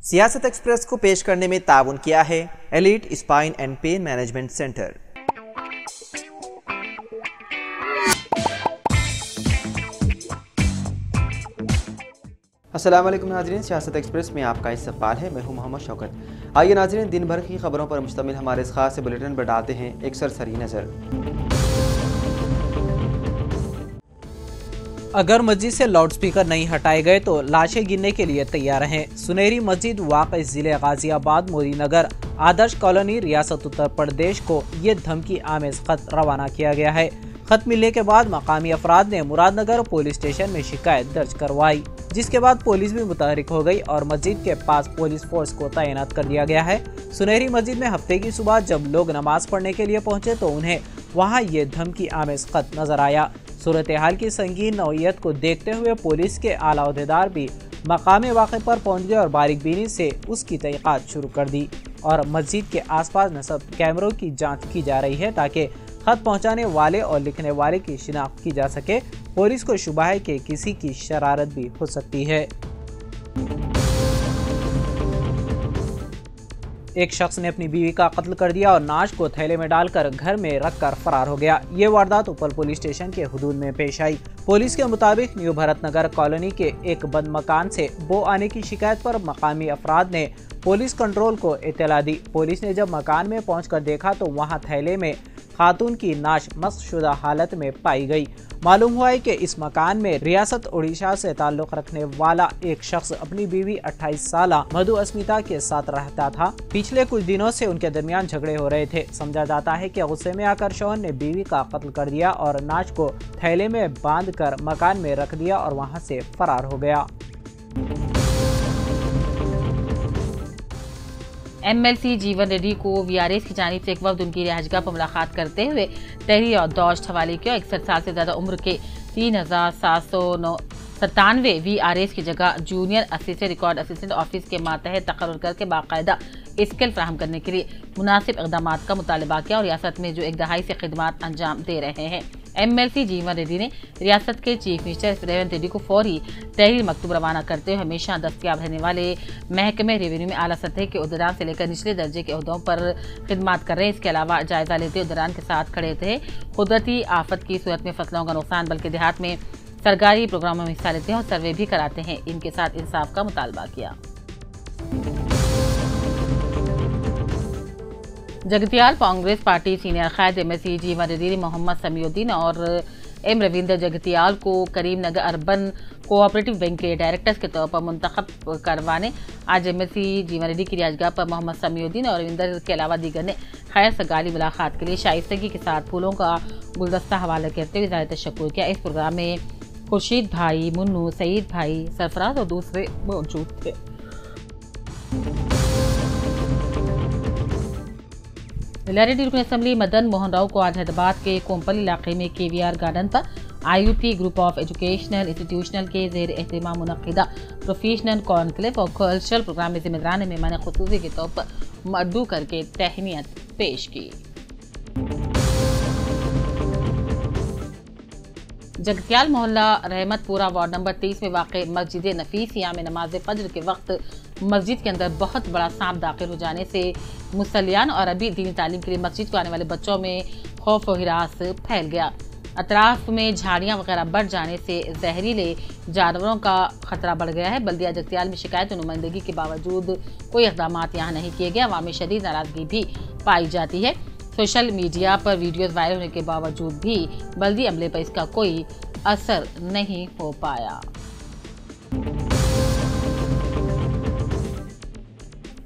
सियासत एक्सप्रेस को पेश करने में ताउन किया है elite spine and pain management centre. अस्सलाम वालेकुम नाज़रीन, सियासत एक्सप्रेस में आपका इस्तकबाल है। मैं हूं मोहम्मद शौकत। आइए नाज़रीन, दिन भर की खबरों पर मुश्तमिल हमारे इस खास बुलेटिन पर डालते हैं एक सरसरी नज़र। अगर मस्जिद से लाउडस्पीकर नहीं हटाए गए तो लाशें गिनने के लिए तैयार रहें। सुनहरी मस्जिद वाक़ जिले गाजियाबाद मोदी नगर आदर्श कॉलोनी रियासत उत्तर प्रदेश को ये धमकी आमेज खत रवाना किया गया है। खत मिलने के बाद मकामी अफराद ने मुरादनगर पुलिस स्टेशन में शिकायत दर्ज करवाई, जिसके बाद पुलिस भी मुतहरिक हो गई और मस्जिद के पास पुलिस फोर्स को तैनात कर दिया गया है। सुनहरी मस्जिद में हफ्ते की सुबह जब लोग नमाज पढ़ने के लिए पहुंचे तो उन्हें वहां ये धमकी आमेज खत नजर आया। सूरत हाल की संगीन नौइयत को देखते हुए पुलिस के आला अहदेदार भी मकाम वाक़े पर पहुंच गए और बारीकबीनी से उसकी तहक़ीक़ात शुरू कर दी और मस्जिद के आसपास नस्ब कैमरों की जांच की जा रही है ताकि खत पहुंचाने वाले और लिखने वाले की शिनाख्त की जा सके। पुलिस को शुबा है कि किसी की शरारत भी हो सकती है। एक शख्स ने अपनी बीवी का कत्ल कर दिया और नाश को थैले में डालकर घर में रखकर फरार हो गया। ये वारदात उपल पुलिस स्टेशन के हुदूद में पेश आई। पुलिस के मुताबिक न्यू भरतनगर कॉलोनी के एक बंद मकान से बो आने की शिकायत पर मकामी अफराद ने पुलिस कंट्रोल को इत्तला दी। पुलिस ने जब मकान में पहुंचकर देखा तो वहां थैले में खातून की नाश मस्कशुदा हालत में पाई गई। मालूम हुआ है कि इस मकान में रियासत उड़ीसा से ताल्लुक रखने वाला एक शख्स अपनी बीवी 28 साल मधु अस्मिता के साथ रहता था। पिछले कुछ दिनों से उनके दरमियान झगड़े हो रहे थे। समझा जाता है कि गुस्से में आकर शौहर ने बीवी का कत्ल कर दिया और नाश को थैले में बांधकर मकान में रख दिया और वहां से फरार हो गया। MLC जीवन रेड्डी को VRS की जानिब से एक वक्त उनकी रिहाइशगाह पर मुलाकात करते हुए तहरीर और दौश्त हवाले किया। 61 साल से ज्यादा उम्र के 3797 VRS की जगह junior assistant record assistant office के मातहत तकर्रुर करके बाकायदा स्किल फ्राहम करने के लिए मुनासिब इक़दाम का मुतालबा किया और रियासत में जो एक दहाई से खिदमात अंजाम दे रहे हैं। MLC जीवन रेड्डी ने रियासत के चीफ मिनिस्टर रेवंत रेड्डी को फौरी तहरीर मकतूब रवाना करते हुए हमेशा दस्तयाब रहने वाले महकमे रेवेन्यू में आला सतह के उहदेदार से लेकर निचले दर्जे के उहदों पर खिदमात कर रहे हैं। इसके अलावा जायजा लेते उहदेदार के साथ खड़े थे। कुदरती आफत की सूरत में फसलों का नुकसान बल्कि देहात में सरकारी प्रोग्रामों में हिस्सा लेते हैं और सर्वे भी कराते हैं। इनके साथ इंसाफ का मुतालबा किया। जगतियाल कांग्रेस पार्टी सीनियर कायद MLC जीवन रेड्डी मोहम्मद समीउद्दीन और M रविंदर जगतियाल को करीमनगर अर्बन कोऑपरेटिव बैंक के डायरेक्टर्स के तौर पर मुंतखब करवाने आज MLC जीवन रेड्डी की रिहाइशगाह पर मोहम्मद समीउद्दीन और रविंदर के अलावा दीगर ने खैर सगाली मुलाकात के लिए शाइस्तगी के साथ फूलों का गुलदस्ता हवाला करते हुए ज़ाहिर तशक्कुर किया। इस प्रोग्राम में खुर्शीद भाई, मुन्नू, सईद भाई, सरफराज और दूसरे मौजूद थे। रेड्डी रुकन असम्बली मदन मोहन राव को आज हैदराबाद के कोम्पल इलाके में KVR गार्डन पर IUT group of educational institutional के ज़ेर एहतमाम मुनक्किदा प्रोफेशनल कॉन्क्लेव और कल्चरल प्रोग्राम में जिम्मेदारान मेहमान खुसूसी के तौर पर मदू करके तहनीत पेश की। जगतियाल मोहल्ला रहमतपुरा वार्ड नंबर 30 में वाक़ मस्जिद नफीसिया में नमाज फजर के वक्त मस्जिद के अंदर बहुत बड़ा सांप दाखिल हो जाने से मुसल्लियान और अभी दीनी तालीम के लिए मस्जिद को आने वाले बच्चों में खौफ और हिरास फैल गया। अतराफ में झाड़ियाँ वगैरह बढ़ जाने से जहरीले जानवरों का खतरा बढ़ गया है। बल्दिया जगतियाल में शिकायत और नुमाइंदगी के बावजूद कोई इक़दाम यहाँ नहीं किए गए। अवामी शदीद नाराज़गी भी पाई जाती है। सोशल मीडिया पर वीडियोस वायरल होने के बावजूद भी बल्दी अमले पर इसका कोई असर नहीं हो पाया।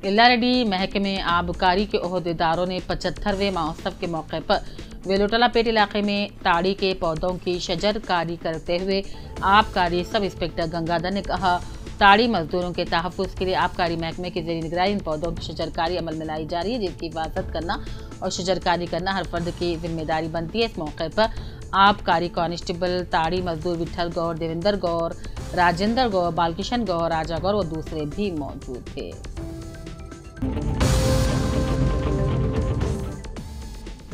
इल्लारेड्डी महकमे आबकारी के ओहदेदारों ने 75वें महोत्सव के मौके पर वेलोटलापेट इलाके में ताड़ी के पौधों की शजरकारी करते हुए आबकारी सब इंस्पेक्टर गंगाधर ने कहा, ताड़ी मजदूरों के तहफ़्फ़ुज़ के लिए आबकारी महकमे की ज़ेरी निगरानी इन पौधों की शजरकारी अमल में लाई जा रही है, जिसकी हिफाजत करना और शजरकारी करना हर फर्द की जिम्मेदारी बनती है। इस मौके पर आबकारी कांस्टेबल ताड़ी मजदूर विठल गौर, देवेंद्र गौर, राजेंद्र गौर, बालकिशन गौर, राजा गौर और दूसरे भी मौजूद थे।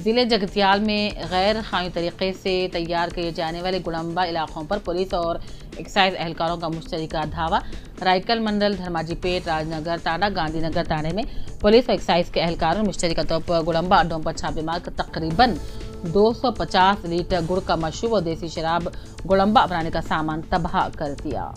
जिले जगतियाल में गैर कानूनी तरीके से तैयार किए जाने वाले गुड़म्बा इलाकों पर पुलिस और एक्साइज एहलकारों का मुश्तरका धावा। रायकल मंडल, धर्माजीपेट, राजनगर थाना, गांधीनगर थाने में पुलिस और एक्साइज के एहलकारों ने मुश्तरका तौर पर गुड़म्बा अड्डों पर छापे मारकर तकरीबन 250 लीटर गुड़ का मशरूब और देसी शराब गुड़म्बा बनाने का सामान तबाह कर दिया।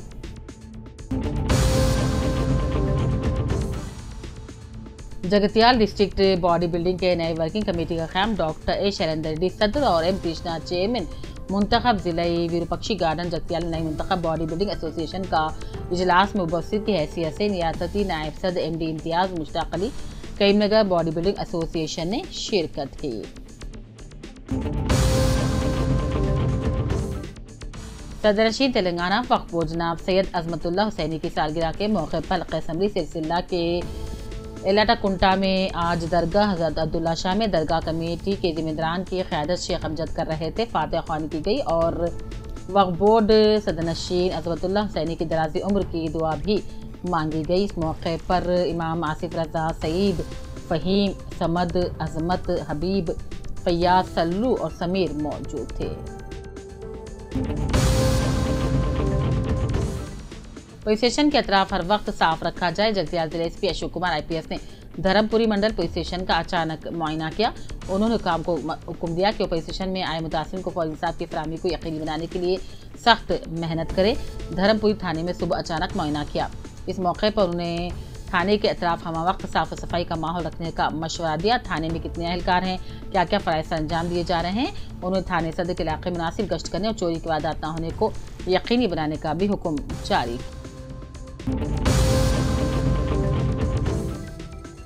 जगतियाल डिस्ट्रिक्ट बॉडी बिल्डिंग के नए वर्किंग कमेटी का क़याम डॉक्टर ए शैलेंद्र रेड्डी सदर और एम कृष्णा चेयरमैन मुंतखब ज़िले विरूपक्षी गार्डन जगतियाल नई मुंतखब बॉडी बिल्डिंग एसोसिएशन का इजलास में मुबस्सिर की हैसियत से रियासती नायब सदर MD Imtiaz Mushtaq Ali Karimnagar body building association ने शिरकत की। सदर रशीद तेलंगाना वक्फ जनाब सैयद अजमतुल्लाह हुसैनी की सालगिरह के मौके पर हल्का असम्बली सिलसिला के एलाटाकुंटा में आज दरगाह हज़रत अब्दुल्ला शाह में दरगाह कमेटी के जिम्मेदारान की क़यादत शेख अमजद कर रहे थे। फातिहा ख़्वानी की गई और वक्फ बोर्ड सदरनशीन अजमतुल्लाह हुसैनी की दराज़ी उम्र की दुआ भी मांगी गई। इस मौके पर इमाम आसिफ रज़ा, सईद, फ़हीम, समद, अज़मत, हबीब, फ़ैयाज़, सल्लू और समीर मौजूद थे। पुलिस स्टेशन के अतराफ हर वक्त साफ रखा जाए। जगतियाल जिले SP अशोक कुमार IPS ने धर्मपुरी मंडल पुलिस स्टेशन का अचानक मुआयना किया। उन्होंने हुकाम को हुक्म दिया कि पुलिस स्टेशन में आए मुतासिरीन को फौरी इंसाफ की फराहमी को यकीनी बनाने के लिए सख्त मेहनत करे। धर्मपुरी थाने में सुबह अचानक मुआयना किया। इस मौके पर उन्हें थाने के अतराफ हमा वक्त साफ सफाई का माहौल रखने का मशवरा दिया। थाने में कितने एहलकार हैं, क्या क्या फ़राइज़ अंजाम दिए जा रहे हैं। उन्होंने थाने सदर के इलाके में मुनासिब गश्त करने और चोरी की वारदात न होने को यकीनी बनाने का भी हुक्म जारी।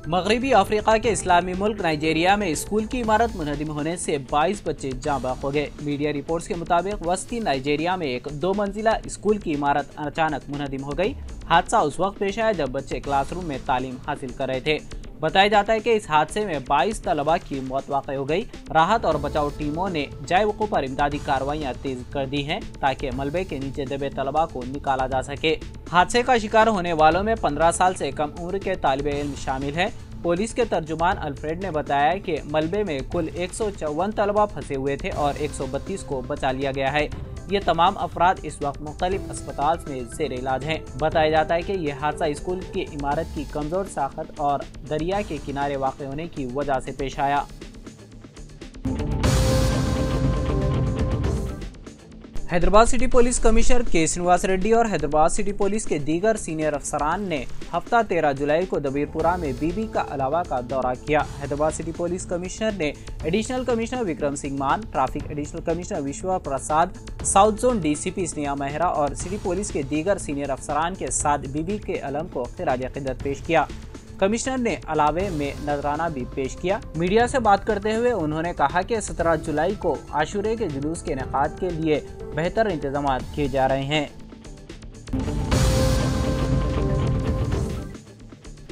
मगरबी अफ्रीका के इस्लामी मुल्क नाइजीरिया में स्कूल की इमारत मुनहदिम होने से 22 बच्चे जाँ बाक हो गए। मीडिया रिपोर्ट्स के मुताबिक वस्ती नाइजीरिया में एक 2 मंजिला स्कूल की इमारत अचानक मुनहदिम हो गई। हादसा उस वक्त पेश आया जब बच्चे क्लासरूम में तालीम हासिल कर रहे थे। बताया जाता है कि इस हादसे में 22 तलबा की मौत वाक़ हो गई। राहत और बचाव टीमों ने जाए वक़ूफ़ पर इमदादी कार्रवाइयाँ तेज कर दी हैं ताकि मलबे के नीचे दबे तलबा को निकाला जा सके। हादसे का शिकार होने वालों में 15 साल से कम उम्र के तालिबे इल्म शामिल हैं। पुलिस के तर्जुमान अल्फ्रेड ने बताया कि मलबे में कुल 154 तलबा फंसे हुए थे और 132 को बचा लिया गया है। ये तमाम अफराद इस वक्त मुख्तलिफ अस्पताल में ज़ेर इलाज हैं। बताया जाता है कि यह हादसा स्कूल की इमारत की कमज़ोर साख्त और दरिया के किनारे वाक़ होने की वजह से पेश आया। हैदराबाद सिटी पुलिस कमिश्नर के श्रीनिवास रेड्डी और हैदराबाद सिटी पुलिस के दीगर सीनियर अफसरान ने हफ्ता 13 जुलाई को दबीरपुरा में बीबी का अलावा का दौरा किया। हैदराबाद सिटी पुलिस कमिश्नर ने additional commissioner Vikram Singh Mann, traffic additional commissioner Vishwa Prasad, south zone DCP Sneha Mehra और सिटी पुलिस के दीगर सीनियर अफसरान के साथ बीबी के अलम को खिराज अक़ीदत पेश किया। कमिश्नर ने अलावे में नजराना भी पेश किया। मीडिया से बात करते हुए उन्होंने कहा कि 17 जुलाई को आशूरे के जुलूस के इनेकाद के लिए बेहतर इंतजाम किए जा रहे हैं।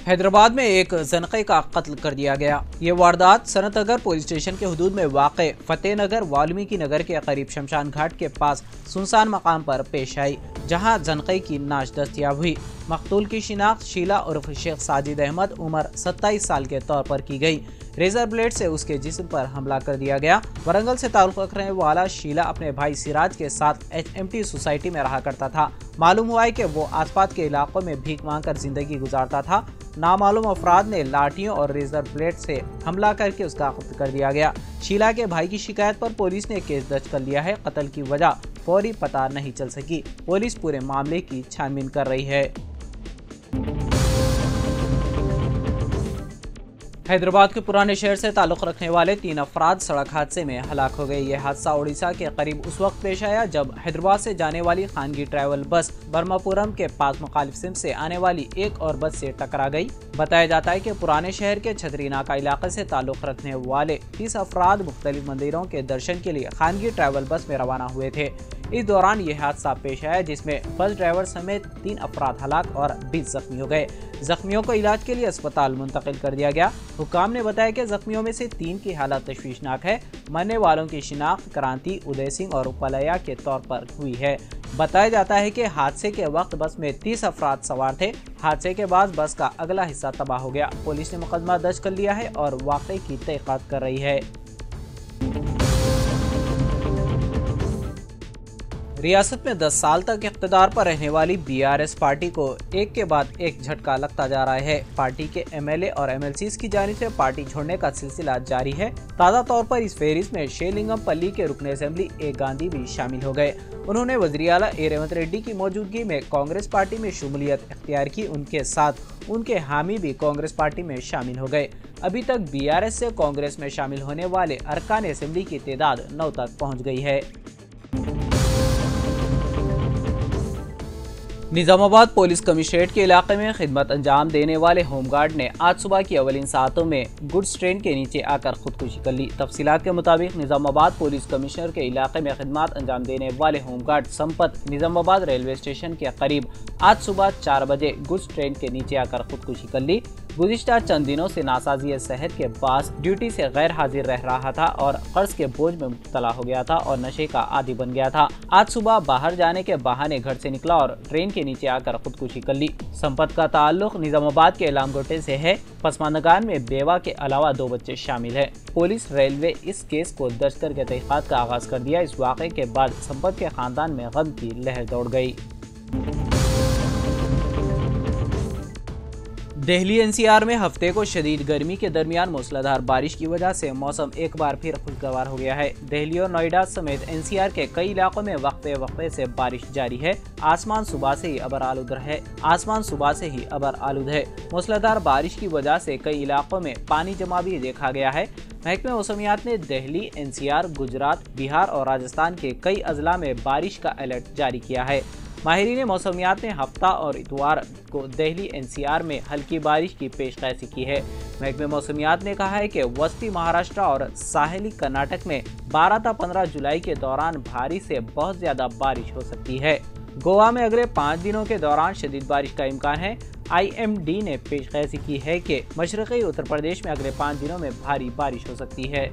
हैदराबाद में एक जनक़े का कत्ल कर दिया गया। ये वारदात सनतनगर पुलिस स्टेशन के हुदूद में वाक़े फतेहनगर वाल्मीकि नगर के करीब शमशान घाट के पास सुनसान मकाम पर पेश आई, जहां जनक़े की नाश दस्तयाब हुई। मकतूल की शिनाख्त शीला उर्फ शेख साजिद अहमद उम्र 27 साल के तौर पर की गई। रेजर ब्लेड से उसके जिस्म पर हमला कर दिया गया। वरंगल से ताल्लुक़ रखने वाला शीला अपने भाई सिराज के साथ HMT सोसाइटी में रहा करता था। मालूम हुआ है कि वो आसपास के इलाकों में भीख मांगकर जिंदगी गुजारता था। नामालूम अफराद ने लाठियों और रेजर ब्लेड से हमला करके उसका कत्ल कर दिया गया। शीला के भाई की शिकायत पर पुलिस ने केस दर्ज कर लिया है। कत्ल की वजह फौरी पता नहीं चल सकी। पुलिस पूरे मामले की छानबीन कर रही है। हैदराबाद के पुराने शहर से ताल्लुक़ रखने वाले 3 अफराद सड़क हादसे में हलाक हो गए। यह हादसा उड़ीसा के करीब उस वक्त पेश आया जब हैदराबाद से जाने वाली खानगी ट्रैवल बस बर्मापुरम के पास मुखालिफ सिमत से आने वाली एक और बस से टकरा गई। बताया जाता है कि पुराने शहर के छतरी नाका इलाके से ताल्लुक़ रखने वाले 30 अफराद मुख्तलिफ मंदिरों के दर्शन के लिए खानगी ट्रैवल बस में रवाना हुए थे। इस दौरान यह हादसा पेश आया जिसमें बस ड्राइवर समेत 3 अफराद हलाक और 20 जख्मी हो गए। जख्मियों को इलाज के लिए अस्पताल मुंतकिल कर दिया गया। हुकाम ने बताया कि जख्मियों में से 3 की हालत तशवीशनाक है। मरने वालों की शिनाख्त क्रांति, उदय सिंह और उपलया के तौर पर हुई है। बताया जाता है कि हादसे के वक्त बस में 30 अफराद सवार थे। हादसे के बाद बस का अगला हिस्सा तबाह हो गया। पुलिस ने मुकदमा दर्ज कर लिया है और वाक़े की तहक़ीक़ात कर रही है। रियासत में 10 साल तक इख्तिदार पर रहने वाली बीआरएस पार्टी को एक के बाद एक झटका लगता जा रहा है। पार्टी के एमएलए और एमएलसीज की जानिब से पार्टी छोड़ने का सिलसिला जारी है। ताज़ा तौर पर इस फेहरिस्त में शेरलिंगमपल्ली के रुकन असेंबली ए गांधी भी शामिल हो गए। उन्होंने वज़ीर आला ए रेवंत रेड्डी की मौजूदगी में कांग्रेस पार्टी में शमूलियत इख्तियार की। उनके साथ उनके हामी भी कांग्रेस पार्टी में शामिल हो गए। अभी तक बीआरएस से कांग्रेस में शामिल होने वाले अरकान असेंबली की तादाद 9 तक पहुँच गई है। निजामाबाद पुलिस कमिश्नरेट के इलाके में खिदमत अंजाम देने वाले होमगार्ड ने आज सुबह की अवलिन सातों में गुड्स ट्रेन के नीचे आकर खुदकुशी कर ली। तफसीलात के मुताबिक निजामाबाद पुलिस कमिश्नर के इलाके में खिदमत अंजाम देने वाले home guard Sampath Nizamabad railway station के करीब आज सुबह 4 बजे गुड्स ट्रेन के नीचे आकर खुदकुशी कर ली। गुज़िश्ता चंद दिनों से नासाजी सेहत के बाद ड्यूटी से गैर हाजिर रह रहा था और कर्ज के बोझ में मुब्तला हो गया था और नशे का आदी बन गया था। आज सुबह बाहर जाने के बहाने घर से निकला और ट्रेन के नीचे आकर खुदकुशी कर ली। संपत का ताल्लुक निजामाबाद के इलामगोटे से है। पसमानदान में बेवा के अलावा 2 बच्चे शामिल है। पुलिस रेलवे इस केस को दर्ज करके तहकीकात का आगाज कर दिया। इस वाक़े के बाद संपत के खानदान में गम की लहर दौड़ गई। दिल्ली एनसीआर में हफ्ते को शदीद गर्मी के दरमियान मूसलाधार बारिश की वजह से मौसम एक बार फिर खुशगवार हो गया है। दिल्ली और नोएडा समेत एनसीआर के कई इलाकों में वक्फे से बारिश जारी है। आसमान सुबह से ही अबर आलूद है। मूसलाधार बारिश की वजह से कई इलाकों में पानी जमा भी देखा गया है। महकमे मौसमियात ने दिल्ली, एनसीआर, गुजरात, बिहार और राजस्थान के कई अजला में बारिश का अलर्ट जारी किया है। माहिरीन मौसमियात ने हफ्ता और इतवार को दिल्ली एनसीआर में हल्की बारिश की पेशकशी की है। महकमे मौसमियात ने कहा है कि वस्ती महाराष्ट्र और साहिली कर्नाटक में 12 से 15 जुलाई के दौरान भारी से बहुत ज्यादा बारिश हो सकती है। गोवा में अगले 5 दिनों के दौरान शदीद बारिश का इम्कान है। IMD ने पेशकशी की है कि मशरक़ी उत्तर प्रदेश में अगले 5 दिनों में भारी बारिश हो सकती है।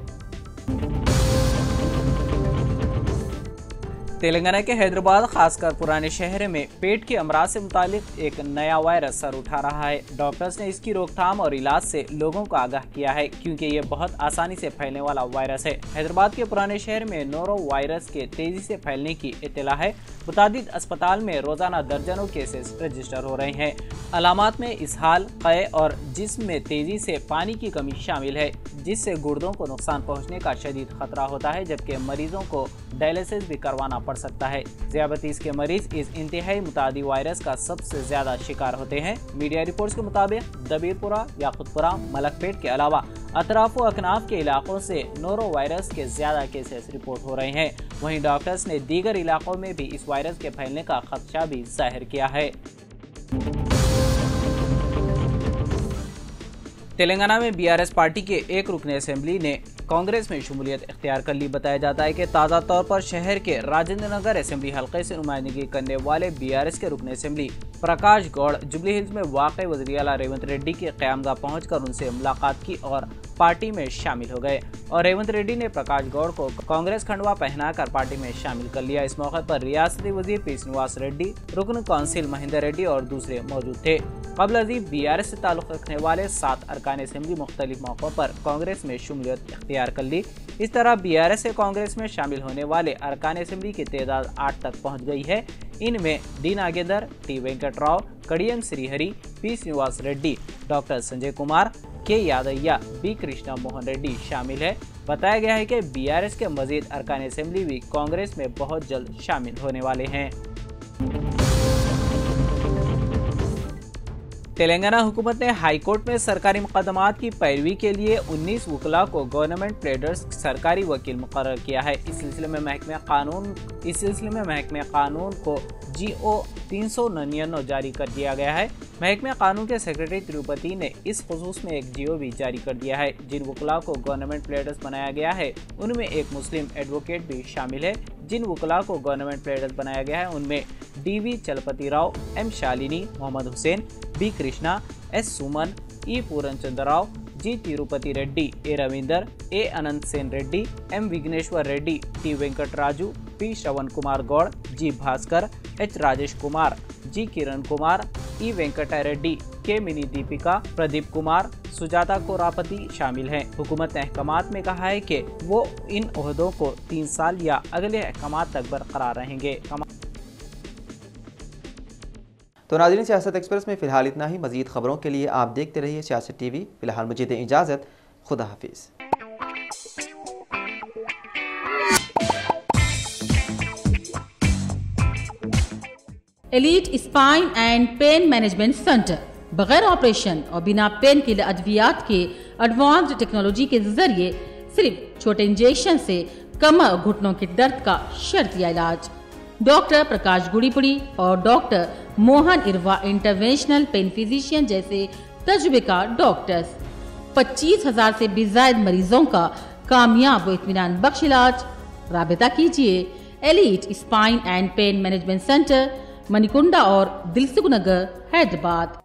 तेलंगाना के हैदराबाद खासकर पुराने शहर में पेट के अमराज से मुतालिक एक नया वायरस सर उठा रहा है। डॉक्टर्स ने इसकी रोकथाम और इलाज से लोगों को आगाह किया है क्योंकि ये बहुत आसानी से फैलने वाला वायरस है। हैदराबाद के पुराने शहर में नोरो वायरस के तेजी से फैलने की इत्तला है। मुतादिद अस्पताल में रोजाना दर्जनों केसेस रजिस्टर हो रहे हैं। अलामात में इसहाल, क़य और जिस्म में तेजी से पानी की कमी शामिल है, जिससे गुर्दों को नुकसान पहुंचने का शदीद खतरा होता है, जबकि मरीजों को डायलिसिस भी करवाना पड़ सकता है। ज़ियाबतीस के मरीज इस इंतहाई मुतादी वायरस का सबसे ज्यादा शिकार होते हैं। मीडिया रिपोर्ट्स के मुताबिक दबीरपुरा, याकुतपुरा, मलकपेट के अलावा अतराफ व अकनाफ के इलाकों से नोरो वायरस के ज्यादा केसेस रिपोर्ट हो रहे हैं। वहीं डॉक्टर्स ने दीगर इलाकों में भी इस वायरस के फैलने का खदशा भी जाहिर किया है। तेलंगाना में बीआरएस पार्टी के एक रुकन असेंबली ने कांग्रेस में शमूलियत इख्तियार कर ली। बताया जाता है कि ताज़ा तौर पर शहर के राजेंद्र नगर असेंबली हल्के से नुमाइंदगी करने वाले बीआरएस के रुकन असेंबली प्रकाश गौड़ जुबली हिल्स में वाक़ वज़ीर आला रेवंत रेड्डी के क़यामगाह पहुंचकर उनसे मुलाकात की और पार्टी में शामिल हो गए और रेवंत रेड्डी ने प्रकाश गौड़ को कांग्रेस खंडवा पहनाकर पार्टी में शामिल कर लिया। इस मौके पर रियासती वजीर पी श्रीनिवास रेड्डी, रुकन कौंसिल महेंद्र रेड्डी और दूसरे मौजूद थे। कबल अजीब बीआरएस से ताल्लुक़ रखने वाले 7 अरकान असेंबली मुख्तलिफ मौक़ों पर कांग्रेस में शमूलियत इख्तियार कर ली। इस तरह बीआरएस से कांग्रेस में शामिल होने वाले अरकान असेंबली की तादाद 8 तक पहुँच गई है। इनमें D Nagender, T Venkatrao, Kadiyam Srihari, P Srinivas Reddy, doctor Sanjay Kumar, K Yadaiah, B Krishna Mohan Reddy शामिल है। बताया गया है कि बीआरएस के मजीद अरकान असेंबली भी कांग्रेस में बहुत जल्द शामिल होने वाले हैं। तेलंगाना हुकूमत ने हाई कोर्ट में सरकारी मुकदमात की पैरवी के लिए 19 वकला को गवर्नमेंट प्लेडर्स सरकारी वकील मुकर्रर किया है। इस सिलसिले में महकमे कानून को GO 399 जारी कर दिया गया है। महकमे कानून के सेक्रेटरी तिरुपति ने इस खुसूस में एक GO भी जारी कर दिया है। जिन वकला को गवर्नमेंट प्लेडर्स बनाया गया है उनमें एक मुस्लिम एडवोकेट भी शामिल है। जिन वकला को गवर्नमेंट प्लेडर्स बनाया गया है उनमें DV Chalapati Rao, M Shalini, Mohammad Hussain, B Krishna, S Suman, E पूरनचंद्र Rao, G Tirupati Reddy, A Ravinder, A Anant Sen Reddy, M Vighneshwar Reddy, T वेंकटराजू, P Shravan Kumar Gaur, G Bhaskar, H Rajesh Kumar, G Kiran Kumar, ई वेंकटा रेड्डी, के मिनी दीपिका, प्रदीप कुमार, सुजाता कोरापति शामिल हैं। हुकूमत ने अहकामात में कहा है कि वो इन ओहदों को 3 साल या अगले अहकामात तक बरकरार रहेंगे। तो नाज़रीन, सियासत एक्सप्रेस में फ़िलहाल इतना ही। मज़ीद खबरों के लिए आप देखते रहिए सियासत टीवी। फ़िलहाल मुझे दें इजाज़त। खुदा हाफिज़। Elite spine and pain management centre बगैर ऑपरेशन और बिना पेन किलर अद्वियात के एडवांस्ड टेक्नोलॉजी के जरिए सिर्फ छोटे इंजेक्शन से कमर और घुटनों के दर्द का शर्तिया इलाज। डॉक्टर प्रकाश गुड़ीपुड़ी और doctor Mohan Irva interventional pain physician जैसे तजुर्बेकार डॉक्टर्स 25,000 से भी ज्यादा मरीजों का कामयाब व इत्मीनान बख्श इलाज। राबिता कीजिए elite spine and pain management centre, Manikunda और दिलसुख नगर, हैदराबाद।